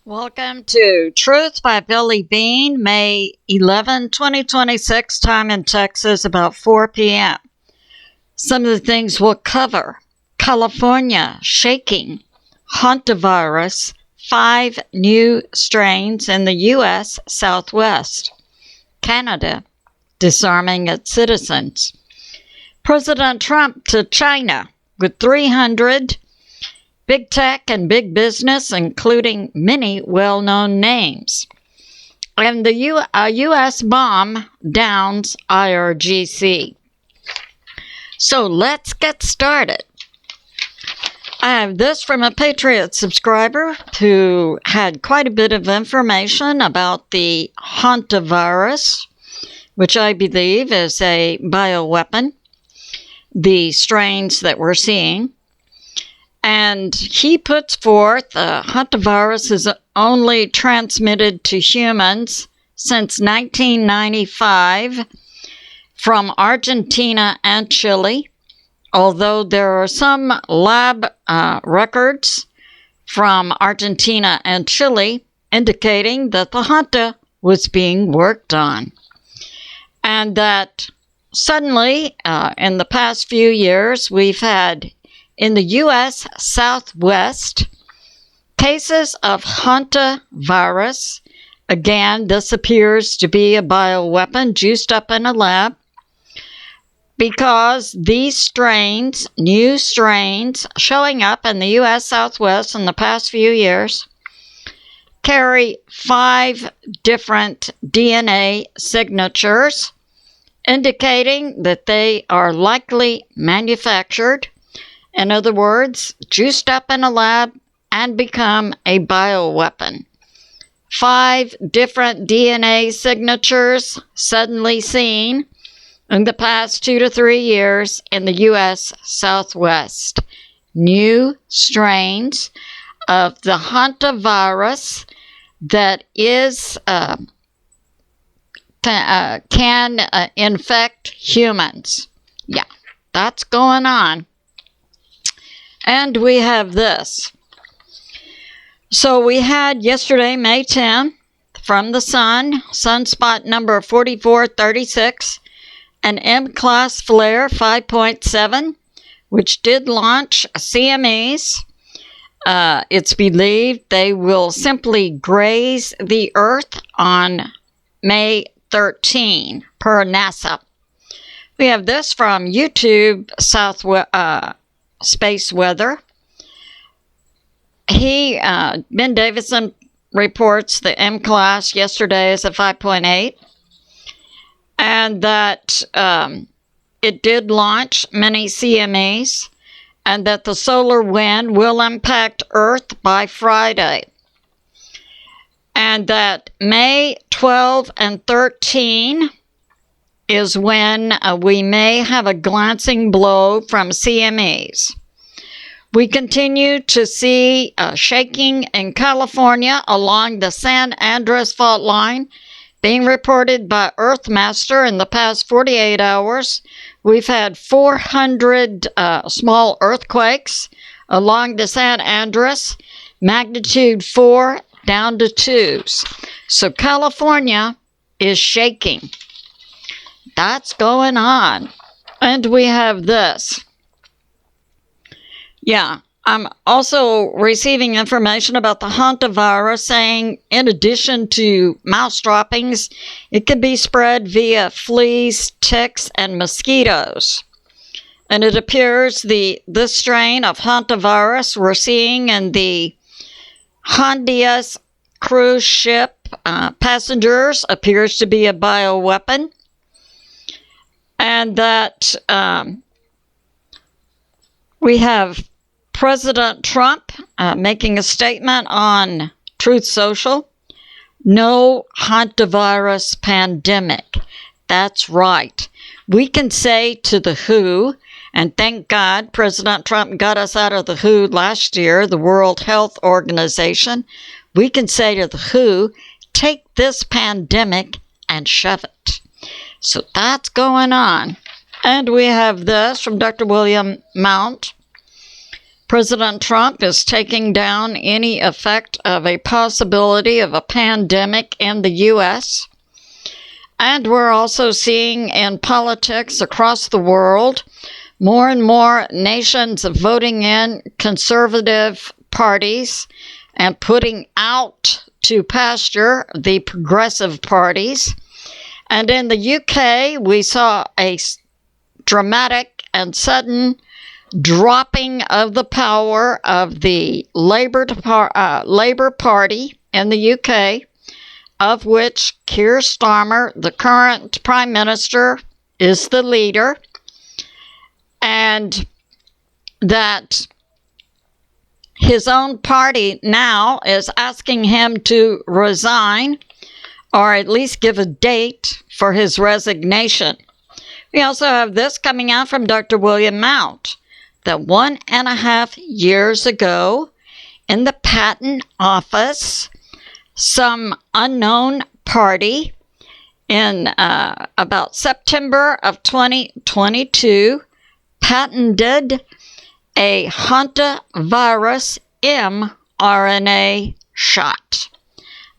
Welcome to Truth by Billie Beene, May 11, 2026, time in Texas, about 4 p.m. Some of the things we'll cover: California shaking, Hantavirus, 5 new strains in the U.S. Southwest, Canada disarming its citizens, President Trump to China with 300 big tech and big business, including many well-known names. And the U.S. bomb downs Irgc. So let's get started. I have this from a Patriot subscriber who had quite a bit of information about the Hantavirus, which I believe is a bioweapon, the strains that we're seeing. And he puts forth Hantavirus is only transmitted to humans since 1995 from Argentina and Chile, although there are some lab records from Argentina and Chile indicating that the Hanta was being worked on. And that suddenly, in the past few years, we've had in the U.S. Southwest cases of Hantavirus. Again, this appears to be a bioweapon juiced up in a lab, because these strains, new strains showing up in the U.S. Southwest in the past few years, carry 5 different DNA signatures, indicating that they are likely manufactured, in other words, juiced up in a lab and become a bioweapon. 5 different DNA signatures suddenly seen in the past 2 to 3 years in the U.S. Southwest. New strains of the Hantavirus that is can infect humans. Yeah, that's going on. And we have this. So we had yesterday, May 10, from the sun, sunspot number 4436, an M-class flare 5.7, which did launch CMEs. It's believed they will simply graze the Earth on May 13, per NASA. We have this from YouTube Space Weather. Ben Davison reports the M-class yesterday is a 5.8, and that it did launch many CMEs, and that the solar wind will impact Earth by Friday, and that May 12 and 13 is when we may have a glancing blow from CMEs. We continue to see shaking in California along the San Andreas fault line being reported by Earthmaster in the past 48 hours. We've had 400 small earthquakes along the San Andreas, magnitude 4 down to 2s. So California is shaking. That's going on. And we have this. Yeah, I'm also receiving information about the Hantavirus saying, in addition to mouse droppings, it could be spread via fleas, ticks, and mosquitoes. And it appears this strain of Hantavirus we're seeing in the Hanta-Us cruise ship passengers appears to be a bioweapon. And that we have President Trump making a statement on Truth Social. No Hantavirus pandemic. That's right. We can say to the WHO, and thank God President Trump got us out of the WHO last year, the World Health Organization. We can say to the WHO, take this pandemic and shove it. So that's going on. And we have this from Dr. William Mount. President Trump is taking down any effect of a possibility of a pandemic in the U.S. And we're also seeing in politics across the world more and more nations voting in conservative parties and putting out to pasture the progressive parties. And in the UK, we saw a dramatic and sudden dropping of the power of the Labour Party in the UK, of which Keir Starmer, the current Prime Minister, is the leader, and that his own party now is asking him to resign or at least give a date for his resignation. We also have this coming out from Dr. William Mount, that 1.5 years ago in the patent office, some unknown party in about September of 2022 patented a Hantavirus mRNA shot,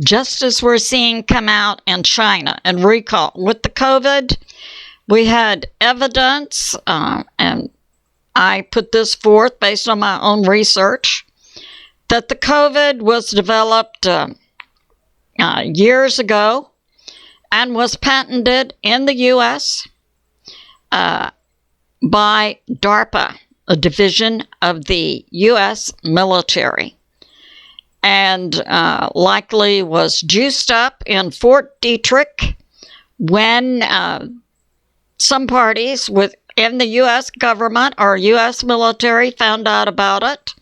just as we're seeing come out in China. And recall, with the COVID, we had evidence, and I put this forth based on my own research, that the COVID was developed years ago and was patented in the U.S. By DARPA, a division of the U.S. military, and likely was juiced up in Fort Detrick when some parties within the U.S. government or U.S. military found out about it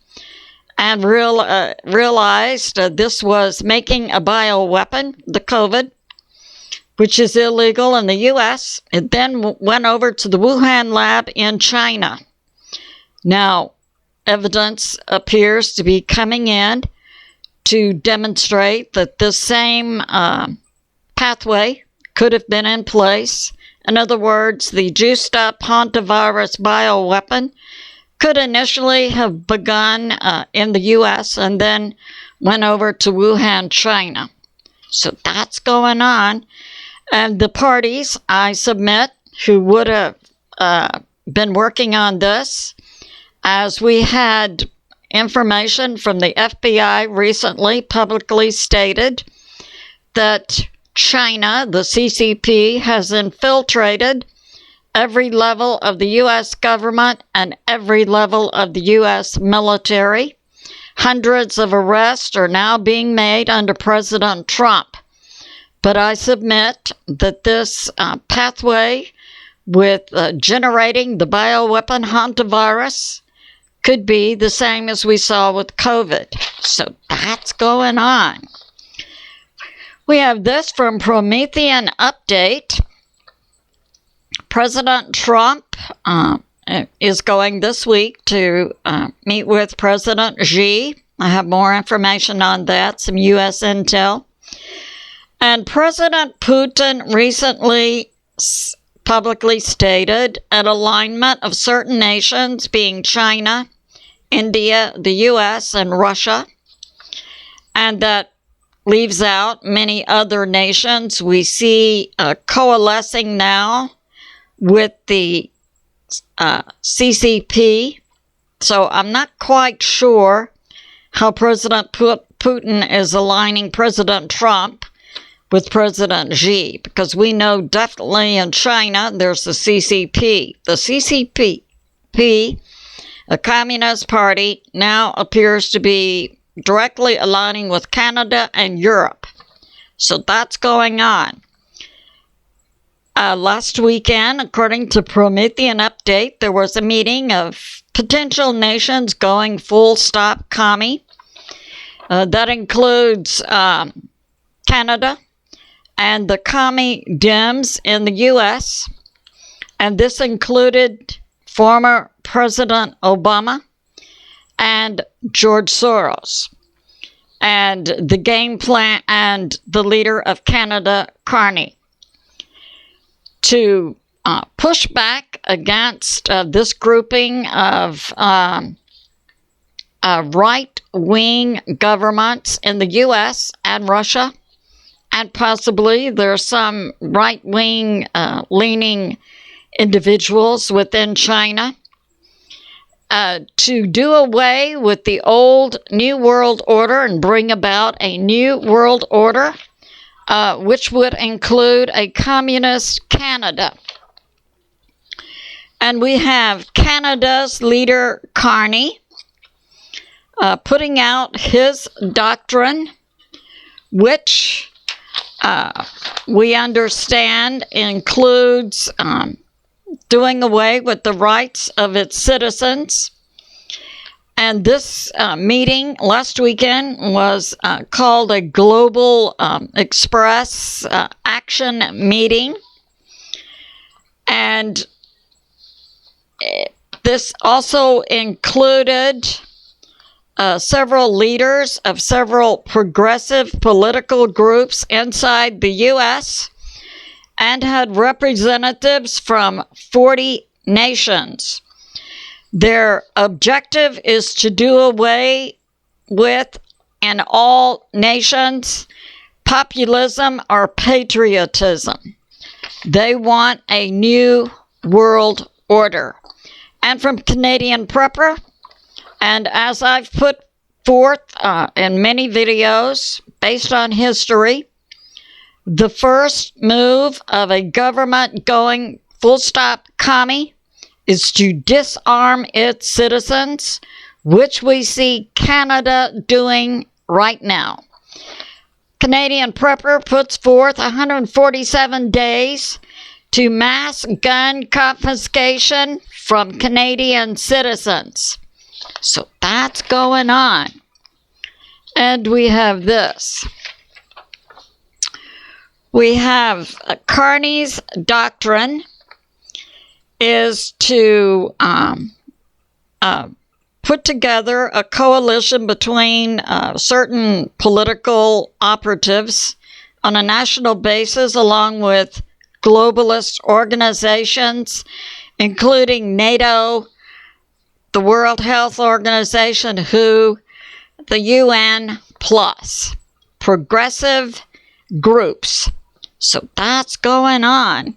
and realized this was making a bioweapon, the COVID, which is illegal in the U.S. It then went over to the Wuhan lab in China. Now, evidence appears to be coming in to demonstrate that this same pathway could have been in place. In other words, the juiced up Hantavirus bioweapon could initially have begun in the U.S. and then went over to Wuhan, China. So that's going on. And the parties, I submit, who would have been working on this, as we had information from the FBI recently publicly stated that China, the CCP, has infiltrated every level of the U.S. government and every level of the U.S. military. Hundreds of arrests are now being made under President Trump. But I submit that this pathway with generating the bioweapon Hantavirus could be the same as we saw with COVID. So that's going on. We have this from Promethean Update. President Trump is going this week to meet with President Xi. I have more information on that, some U.S. intel. And President Putin recently publicly stated an alignment of certain nations, being China, India, the U.S., and Russia, and that leaves out many other nations. We see coalescing now with the CCP. So I'm not quite sure how President Putin is aligning President Trump with President Xi, because we know definitely in China there's the CCP. The CCP, a Communist Party, now appears to be directly aligning with Canada and Europe. So that's going on. Last weekend, according to Promethean Update, there was a meeting of potential nations going full stop commie. That includes Canada and the commie Dems in the U.S., and this included former President Obama and George Soros, and the game plan, and the leader of Canada, Carney, to push back against this grouping of right-wing governments in the U.S. and Russia, and possibly there are some right-wing leaning individuals within China, to do away with the old New World Order and bring about a new world order, which would include a communist Canada. And we have Canada's leader, Carney, putting out his doctrine, which we understand includes doing away with the rights of its citizens. And this meeting last weekend was called a Global Express Action Meeting. And this also included several leaders of several progressive political groups inside the U.S. and had representatives from 40 nations. Their objective is to do away with, in all nations, populism or patriotism. They want a new world order. And from Canadian Prepper, and as I've put forth in many videos based on history, the first move of a government going full stop commie is to disarm its citizens, which we see Canada doing right now. Canadian Prepper puts forth 147 days to mass gun confiscation from Canadian citizens. So that's going on. And we have this. We have Carney's doctrine is to put together a coalition between certain political operatives on a national basis, along with globalist organizations, including NATO, the World Health Organization, WHO, the UN, plus progressive groups. So that's going on.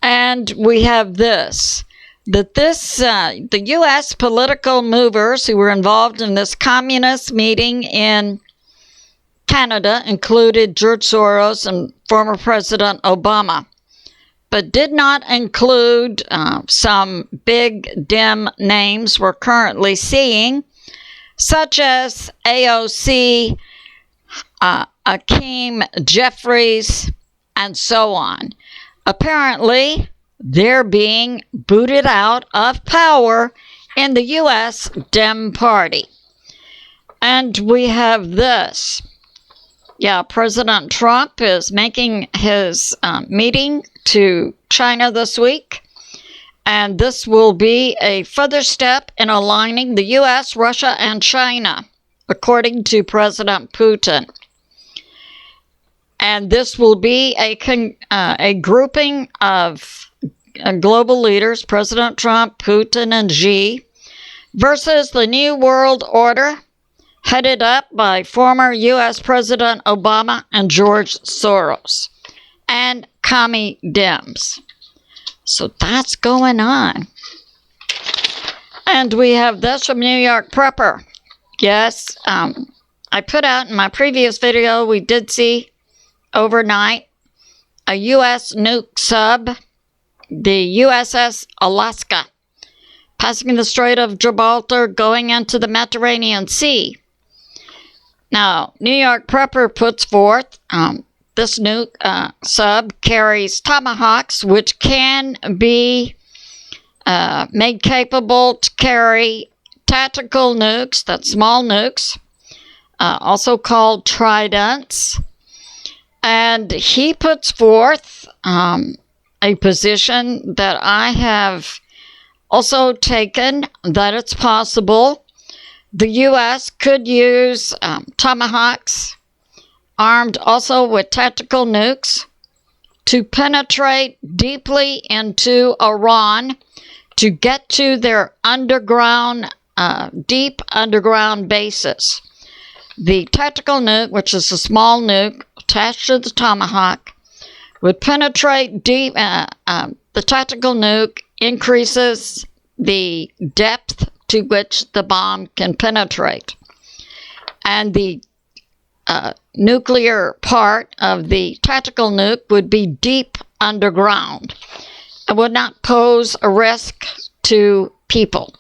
And we have this, that the U.S. political movers who were involved in this communist meeting in Canada included George Soros and former President Obama, but did not include some big, dim names we're currently seeing, such as AOC, Akeem Jeffries, and so on. Apparently, they're being booted out of power in the U.S. Dem Party. And we have this. Yeah, President Trump is making his meeting to China this week. And this will be a further step in aligning the U.S., Russia, and China, according to President Putin. And this will be a grouping of global leaders, President Trump, Putin, and Xi, versus the New World Order, headed up by former U.S. President Obama and George Soros, and commie Dems. So that's going on. And we have this from New York Prepper. Yes, I put out in my previous video, we did see overnight a U.S. nuke sub, the USS Alaska, passing the Strait of Gibraltar, going into the Mediterranean Sea. Now, New York Prepper puts forth this nuke sub carries Tomahawks, which can be made capable to carry tactical nukes, that's small nukes, also called Tridents. And he puts forth a position that I have also taken, that it's possible the U.S. could use Tomahawks, armed also with tactical nukes, to penetrate deeply into Iran to get to their underground deep underground bases. The tactical nuke, which is a small nuke attached to the Tomahawk, would penetrate deep. The tactical nuke increases the depth to which the bomb can penetrate. And the nuclear part of the tactical nuke would be deep underground. It would not pose a risk to people.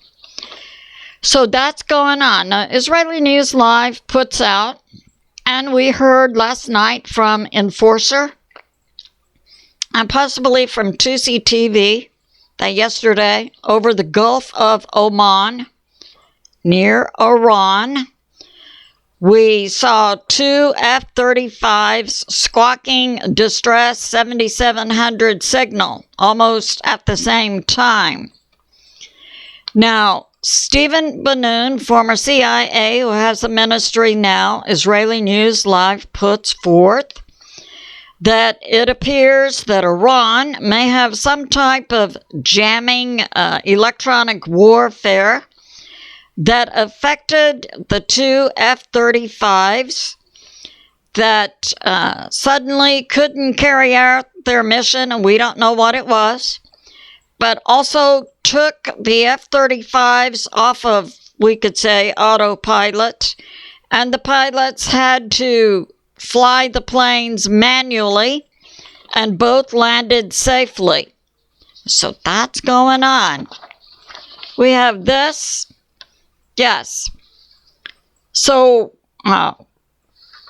So that's going on. Now, Israeli News Live puts out, and we heard last night from Enforcer, and possibly from 2C TV, that yesterday over the Gulf of Oman, near Iran, we saw 2 F-35s squawking distress 7700 signal almost at the same time. Now, Stephen Bannon, former CIA, who has a ministry now, Israeli News Live puts forth that it appears that Iran may have some type of jamming electronic warfare that affected the 2 F-35s that suddenly couldn't carry out their mission, and we don't know what it was, but also took the F-35s off of, we could say, autopilot, and the pilots had to fly the planes manually, and both landed safely. So that's going on. We have this. Yes. So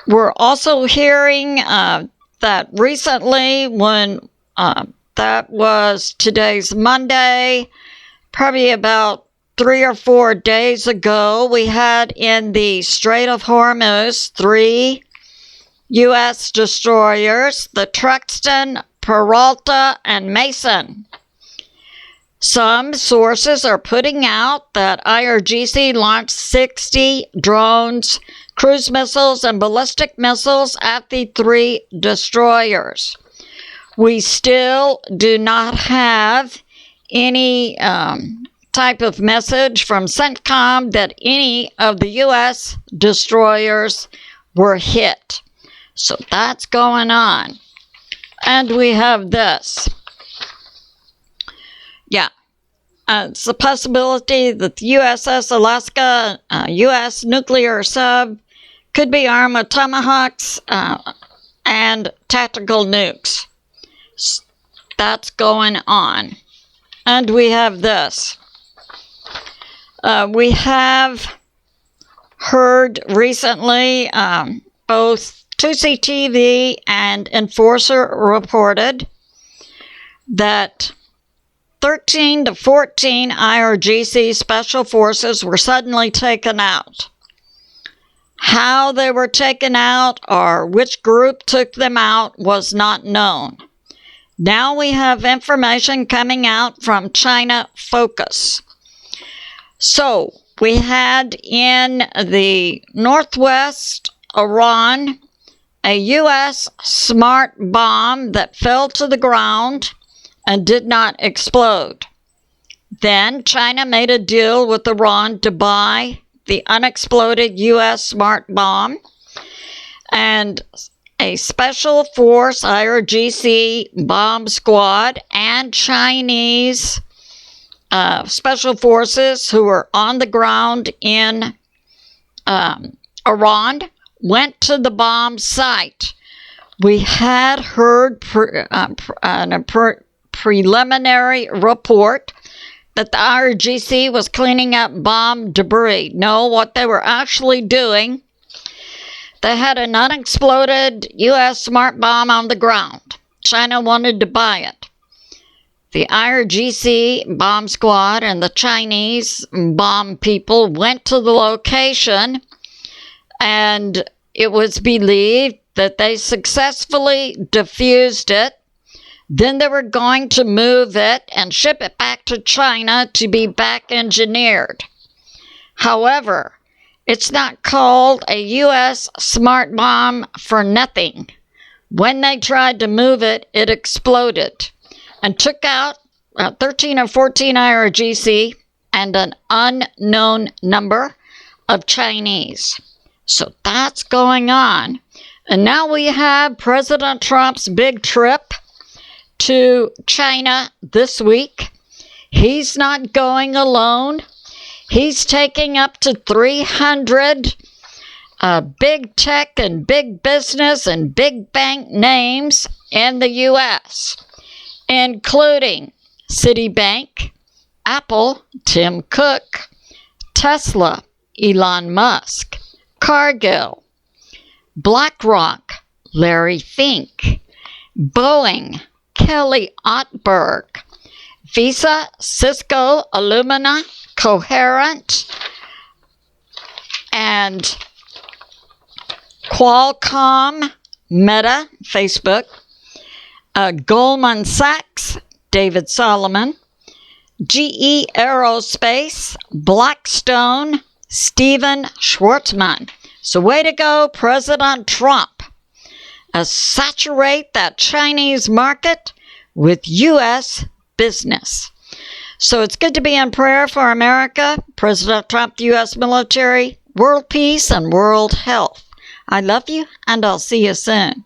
we're also hearing that recently, when that was today's Monday, probably about 3 or 4 days ago, we had in the Strait of Hormuz 3 U.S. destroyers, the Truxtun, Peralta, and Mason. Some sources are putting out that Irgc launched 60 drones, cruise missiles, and ballistic missiles at the 3 destroyers. We still do not have any type of message from CENTCOM that any of the U.S. destroyers were hit. So that's going on. And we have this. Yeah. It's a possibility that the USS Alaska, U.S. nuclear sub, could be armed with Tomahawks and tactical nukes. That's going on. And we have this. We have heard recently, both 2C TV and Enforcer reported that 13 to 14 IRGC special forces were suddenly taken out. How they were taken out or which group took them out was not known. Now we have information coming out from China Focus. So we had in the northwest Iran a U.S. smart bomb that fell to the ground and did not explode. Then China made a deal with Iran to buy the unexploded U.S. smart bomb, and a special force IRGC bomb squad and Chinese special forces who were on the ground in Iran went to the bomb site. We had heard a preliminary report that the IRGC was cleaning up bomb debris. No, what they were actually doing, they had an unexploded U.S. smart bomb on the ground. China wanted to buy it. The IRGC bomb squad and the Chinese bomb people went to the location, and it was believed that they successfully defused it. Then they were going to move it and ship it back to China to be back engineered. However, it's not called a U.S. smart bomb for nothing. When they tried to move it, it exploded and took out 13 or 14 IRGC and an unknown number of Chinese. So that's going on. And now we have President Trump's big trip to China this week. He's not going alone. He's taking up to 300 big tech and big business and big bank names in the U.S., including Citibank, Apple, Tim Cook, Tesla, Elon Musk, Cargill, BlackRock, Larry Fink, Boeing, Kelly Ottberg, Visa, Cisco, Illumina, Coherent, and Qualcomm, Meta, Facebook, Goldman Sachs, David Solomon, GE Aerospace, Blackstone, Steven Schwartzman. So way to go, President Trump. Saturate that Chinese market with U.S. business. So it's good to be in prayer for America, President Trump, the U.S. military, world peace, and world health. I love you, and I'll see you soon.